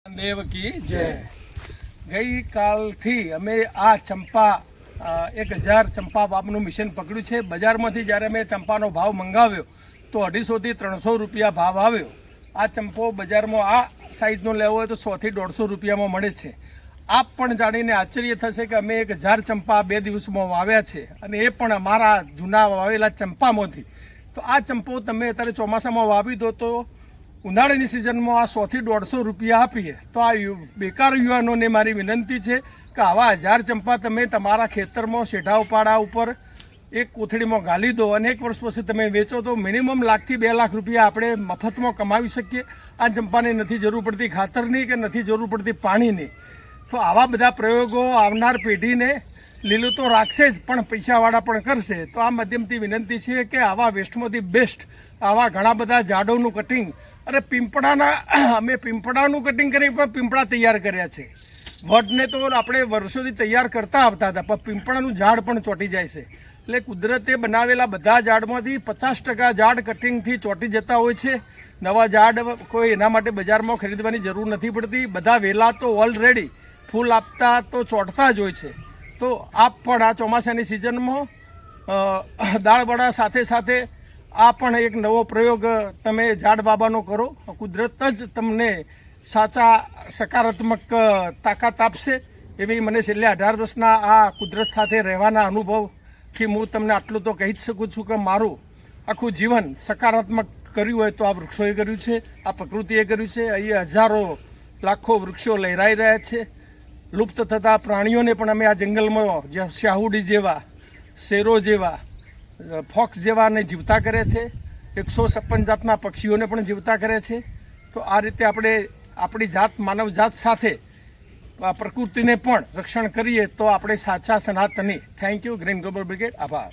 દેવ કી જય। ગઈકાલથી અમે આ ચંપા 1000 ચંપા વાવનું મિશન પકડ્યું છે। બજારમાંથી જ્યારે અમે ચંપાનો ભાવ મંગાવ્યો તો 250 થી 300 રૂપિયા ભાવ આવ્યો। આ ચંપો બજારમાં આ સાઇઝનો લેવો હોય તો 100 થી 150 રૂપિયામાં મળે છે। આપ પણ જાણીને આશ્ચર્ય થશે કે અમે 1000 ચંપા 2 દિવસમાં વાવ્યા છે અને એ પણ અમારા જૂના વાવેલા ચંપામાંથી। તો આ ચંપો તમે અત્યારે ચોમાસામાં વાવી દો તો ઉનાળાની સિઝનમાં આ 100 થી 150 રૂપિયા આપીએ તો આ બેકાર યુવાનોને મારી વિનંતી છે કે આવા 1000 ચંપા તમે તમારા ખેતરમાં શેઢા ઉપાડા ઉપર એક કોથળીમાં ગાલી દો અને 1 વર્ષ પછી તમે વેચો તો મિનિમમ 1 લાખ થી 2 લાખ રૂપિયા આપણે મફતમાં કમાવી શકીએ। આ ચંપાને નથી જરૂર પડતી ખાતરની કે નથી જરૂર પડતી પાણીની। તો આવા બધા પ્રયોગો આવનાર પેઢીને લીલું તો રાખશે જ પણ પૈસાવાળા પણ કરશે। તો આ માધ્યમથી વિનંતી છે કે આવા વેસ્ટમાંથી બેસ્ટ આવા ઘણા બધા ઝાડોનું કટિંગ અરે અમે પીંપળાનું કટિંગ કરી પણ પીંપળા તૈયાર કર્યા છે। વડને તો આપણે વર્ષોથી તૈયાર કરતા આવતા હતા પણ પીંપળાનું ઝાડ પણ ચોંટી જાય છે। એટલે કુદરતે બનાવેલા બધા ઝાડમાંથી 50% ઝાડ કટિંગથી ચોંટી જતા હોય છે। નવા ઝાડ કોઈ એના માટે બજારમાં ખરીદવાની જરૂર નથી પડતી। બધા વેલા તો ઓલરેડી ફૂલ આપતા તો ચોંટતા જ હોય છે। તો આપ પણ આ ચોમાસાની સિઝનમાં દાળવડા સાથે સાથે આ પણ એક નવો પ્રયોગ તમે ઝાડ વાવવાનો કરો। કુદરત જ તમને સાચા સકારાત્મક તાકાત આપશે એવી મને છેલ્લે 18 વર્ષના આ કુદરત સાથે રહેવાના અનુભવથી હું તમને આટલું તો કહી જ શકું છું કે મારું આખું જીવન સકારાત્મક કર્યું હોય તો આ વૃક્ષોએ કર્યું છે, આ પ્રકૃતિએ કર્યું છે। અહીં હજારો લાખો વૃક્ષો લહેરાઈ રહ્યા છે। લુપ્ત થતા પ્રાણીઓને પણ અમે આ જંગલમાં જે શાહુડી જેવા, શેરો જેવા, ફોક્સ જેવાને જીવતા કરે છે। 156 જાતના પક્ષીઓને પણ જીવતા કરે છે। તો આ રીતે આપણે આપણી જાત માનવ જાત સાથે પ્રકૃતિને પણ રક્ષણ કરીએ તો આપણે સાચા સનાતની। Thank you green global brigade. આભાર।